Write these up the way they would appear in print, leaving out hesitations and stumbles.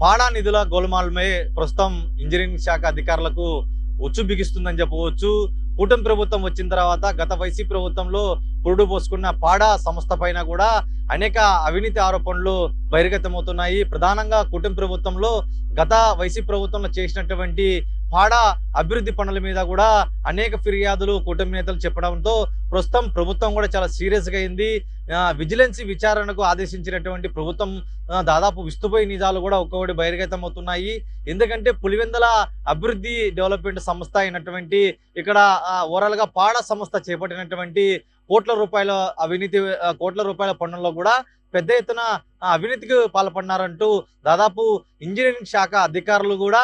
పాడా నిధుల గోల్మాల్మే ప్రస్తుతం ఇంజనీరింగ్ శాఖ అధికారులకు ఉచ్చు బిగిస్తుందని చెప్పవచ్చు. కూటమి ప్రభుత్వం వచ్చిన తర్వాత గత వైసీపీ ప్రభుత్వంలో పురుడు పోసుకున్న పాడా సంస్థ పైన కూడా అనేక అవినీతి ఆరోపణలు బహిర్గతమవుతున్నాయి. ప్రధానంగా కూటమి ప్రభుత్వంలో గత వైసీపీ ప్రభుత్వంలో చేసినటువంటి పాడా అభివృద్ధి పనుల మీద కూడా అనేక ఫిర్యాదులు కూటమి నేతలు చెప్పడంతో ప్రస్తుతం ప్రభుత్వం కూడా చాలా సీరియస్ గా అయింది. విజిలెన్స్ విచారణకు ఆదేశించినటువంటి ప్రభుత్వం దాదాపు విస్తుపోయి నిజాలు కూడా ఒక్కొక్కటి బహిర్గతం అవుతున్నాయి. ఎందుకంటే పులివెందుల అభివృద్ధి డెవలప్మెంట్ సంస్థ అయినటువంటి ఇక్కడ ఓవరాల్ గా పాడా సంస్థ చేపట్టినటువంటి కోట్ల రూపాయల పన్నుల్లో కూడా పెద్ద ఎత్తున అవినీతికి పాల్పడినారంటూ దాదాపు ఇంజనీరింగ్ శాఖ అధికారులు కూడా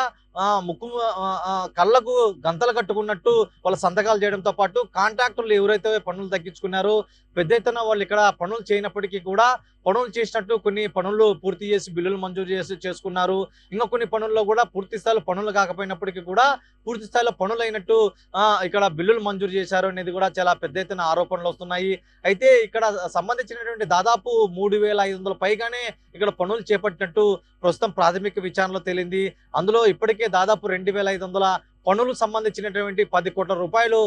కళ్ళకు గంతలు కట్టుకున్నట్టు వాళ్ళ సంతకాలు చేయడంతో పాటు కాంట్రాక్టర్లు ఎవరైతే పనులు తగ్గించుకున్నారో పెద్ద ఎత్తున వాళ్ళు ఇక్కడ పనులు చేయనప్పటికీ కూడా పనులు చేసినట్టు కొన్ని పనులు పూర్తి చేసి బిల్లులు మంజూరు చేసుకున్నారు. ఇంకా కొన్ని పనుల్లో కూడా పూర్తి స్థాయిలో పనులు కాకపోయినప్పటికీ కూడా పూర్తి స్థాయిలో పనులు అయినట్టు ఇక్కడ బిల్లులు మంజూరు చేశారు అనేది కూడా చాలా పెద్ద ఎత్తున ఆరోపణలు వస్తున్నాయి. అయితే ఇక్కడ సంబంధించినటువంటి దాదాపు 3,500 పైగానే ఇక్కడ పనులు చేపట్టినట్టు ప్రస్తుతం ప్రాథమిక విచారణలో తేలింది. అందులో ఇప్పటికే దాదాపు 2,500 పనులు సంబంధించినటువంటి 10 కోట్ల రూపాయలు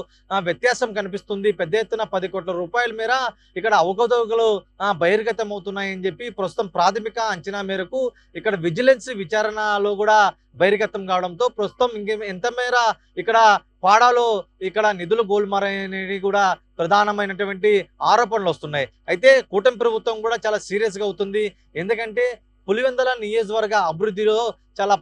వ్యత్యాసం కనిపిస్తుంది. పెద్ద ఎత్తున 10 కోట్ల రూపాయల మేర ఇక్కడ అవకతవకలు బహిర్గతం అవుతున్నాయని చెప్పి ప్రస్తుతం ప్రాథమిక అంచనా మేరకు ఇక్కడ విజిలెన్స్ విచారణలో కూడా బహిర్గతం కావడంతో ప్రస్తుతం ఎంత మేర ఇక్కడ పాడాలో ఇక్కడ నిధులు గోల్మారనేది కూడా ప్రధానమైనటువంటి ఆరోపణలు వస్తున్నాయి. అయితే కూటమి ప్రభుత్వం కూడా చాలా సీరియస్ గా అవుతుంది. ఎందుకంటే పులివెందుల నియోజకవర్గ అభివృద్ధిలో చాలా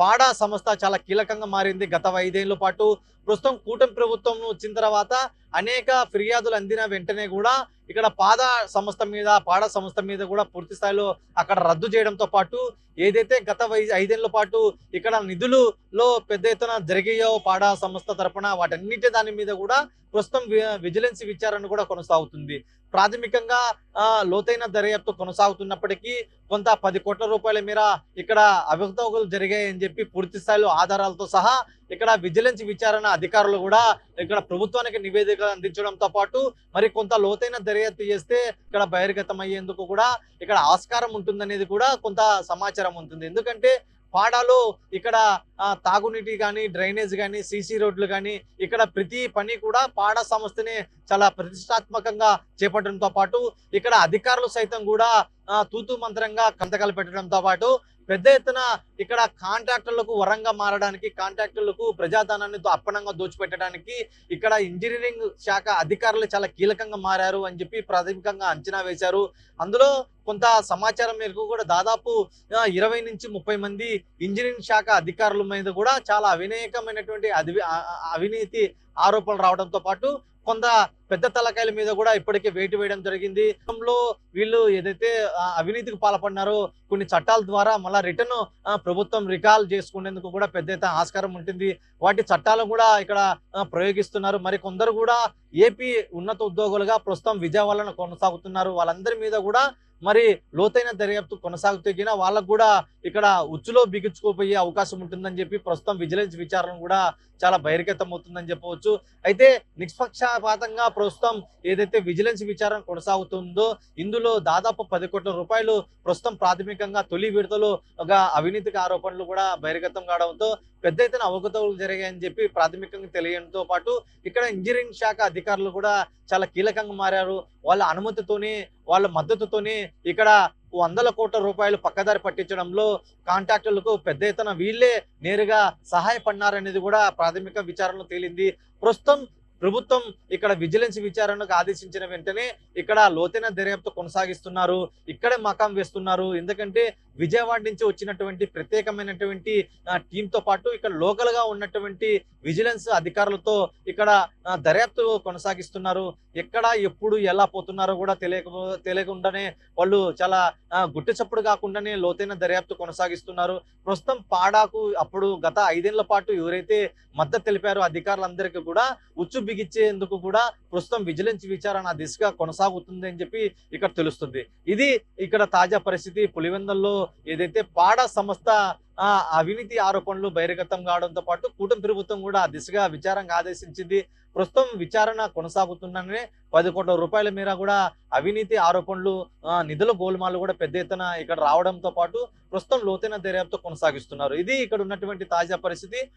పాడా సంస్థ చాలా కీలకంగా మారింది. గత 5 ఏళ్ల పాటు ప్రస్తుతం కూటమి ప్రభుత్వం వచ్చిన తర్వాత అనేక ఫిర్యాదులు అందిన వెంటనే కూడా ఇక్కడ పాడా సంస్థ మీద కూడా పూర్తి స్థాయిలో అక్కడ రద్దు చేయడంతో పాటు ఏదైతే గత 5 ఏళ్ల పాటు ఇక్కడ నిధులలో పెద్ద ఎత్తున జరిగాయో పాడా సంస్థ తరపున వాటన్నిటి దాని మీద కూడా ప్రస్తుతం విజిలెన్స్ విచారణ కూడా కొనసాగుతుంది. ప్రాథమికంగా లోతైన దర్యాప్తు కొనసాగుతున్నప్పటికీ కొంత 10 కోట్ల రూపాయల మేర ఇక్కడ అవకతవకలు జరిగాయని చెప్పి పూర్తి స్థాయిలో ఆధారాలతో సహా ఇక్కడ విజిలెన్స్ విచారణ అధికారులు కూడా ఇక్కడ ప్రభుత్వానికి నివేదిక అందించడంతో పాటు మరి కొంత లోతైన దర్యాప్తు చేస్తే ఇక్కడ బహిర్గతం అయ్యేందుకు కూడా ఇక్కడ ఆస్కారం ఉంటుందనేది కూడా కొంత సమాచారం ఉంటుంది. ఎందుకంటే పాడాలో ఇక్కడ తాగునీటి కానీ డ్రైనేజ్ కానీ సీసీ రోడ్లు కానీ ఇక్కడ ప్రతి పని కూడా పాడా సంస్థనే చాలా ప్రతిష్టాత్మకంగా చేపట్టడంతో పాటు ఇక్కడ అధికారులు సైతం కూడా తూతు మంత్రంగా కంతకాలు పెట్టడంతో పాటు పెద్ద ఎత్తున ఇక్కడ కాంట్రాక్టర్లకు వరంగా మారడానికి కాంట్రాక్టర్లకు ప్రజాధనాన్ని అప్పనంగా దోచిపెట్టడానికి ఇక్కడ ఇంజనీరింగ్ శాఖ అధికారులు చాలా కీలకంగా మారారు అని చెప్పి ప్రాథమికంగా అంచనా వేశారు. అందులో కొంత సమాచారం మేరకు కూడా దాదాపు 20 నుంచి 30 మంది ఇంజనీరింగ్ శాఖ అధికారుల మీద కూడా చాలా అవినీతమైనటువంటి అవినీతి ఆరోపణలు రావడంతో పాటు కొంత పెద్ద తలకాయల మీద కూడా ఇప్పటికే వేటు వేయడం జరిగింది. వీళ్ళు ఏదైతే అవినీతికి పాల్పడినారో కొన్ని చట్టాల ద్వారా మళ్ళా రిటర్న్ ప్రభుత్వం రికాల్ చేసుకునేందుకు కూడా పెద్ద ఎత్తున ఆస్కారం ఉంటుంది. వాటి చట్టాలు కూడా ఇక్కడ ప్రయోగిస్తున్నారు. మరి కొందరు కూడా ఏపీ ఉన్నత ఉద్యోగులుగా ప్రస్తుతం విజయవాడలో కొనసాగుతున్నారు. వాళ్ళందరి మీద కూడా మరి లోతైన దర్యాప్తు కొనసాగుతున్న వాళ్ళకు కూడా ఇక్కడ ఉచ్చులో బిగించుకోపోయే అవకాశం ఉంటుందని చెప్పి ప్రస్తుతం విజిలెన్స్ విచారణ కూడా చాలా బహిర్గతం అవుతుందని చెప్పవచ్చు. అయితే నిష్పక్షపాతంగా ప్రస్తుతం ఏదైతే విజిలెన్స్ విచారణ కొనసాగుతుందో ఇందులో దాదాపు 10 కోట్ల రూపాయలు ప్రస్తుతం ప్రాథమికంగా తొలి విడతలో ఒక అవినీతికి ఆరోపణలు కూడా బహిర్గతం కావడంతో పెద్ద ఎత్తున అవకతవకలు జరిగాయని చెప్పి ప్రాథమికంగా తెలియడంతో పాటు ఇక్కడ ఇంజనీరింగ్ శాఖ అధికారులు కూడా చాలా కీలకంగా మారారు. వాళ్ళ అనుమతితోనే వాళ్ళ మద్దతుతోనే ఇక్కడ 100 కోట్ల రూపాయలు పక్కదారి పట్టించడంలో కాంట్రాక్టర్లకు పెద్ద ఎత్తున వీళ్ళే నేరుగా సహాయపడినారనేది కూడా ప్రాథమిక విచారణలో తేలింది. ప్రస్తుతం ప్రభుత్వం ఇక్కడ విజిలెన్స్ విచారణకు ఆదేశించిన వెంటనే ఇక్కడ లోతైన దర్యాప్తు కొనసాగిస్తున్నారు. ఇక్కడే మకాం వేస్తున్నారు. ఎందుకంటే విజయవాడ నుంచి వచ్చినటువంటి ప్రత్యేకమైనటువంటి టీంతో పాటు ఇక్కడ లోకల్ గా ఉన్నటువంటి విజిలెన్స్ అధికారులతో ఇక్కడ దర్యాప్తు కొనసాగిస్తున్నారు. ఎక్కడ ఎప్పుడు ఎలా పోతున్నారో కూడా తెలియకుండానే వాళ్ళు చాలా గుట్టు చప్పుడు కాకుండానే లోతైన దర్యాప్తు కొనసాగిస్తున్నారు. ప్రస్తుతం పాడాకు అప్పుడు గత 5 ఏళ్ల పాటు ఎవరైతే మద్దతు తెలిపారో అధికారులందరికీ కూడా ఉచ్చు బిగించేందుకు కూడా ప్రస్తుతం విజిలెన్స్ విచారణ దిశగా కొనసాగుతుంది అని చెప్పి ఇక్కడ తెలుస్తుంది. ఇది ఇక్కడ తాజా పరిస్థితి. పులివెందుల్లో ఏదైతే పాడా సంస్థ అవినీతి ఆరోపణలు బహిర్గతం కావడంతో పాటు కూటమి ప్రభుత్వం కూడా ఆ దిశగా విచారణకు ఆదేశించింది. ప్రస్తుతం విచారణ కొనసాగుతుందనే 10 కోట్ల రూపాయల మేర కూడా అవినీతి ఆరోపణలు నిధుల గోల్మాలు కూడా పెద్ద ఎత్తున ఇక్కడ రావడంతో పాటు ప్రస్తుతం లోతైన దర్యాప్తు కొనసాగిస్తున్నారు. ఇది ఇక్కడ ఉన్నటువంటి తాజా పరిస్థితి.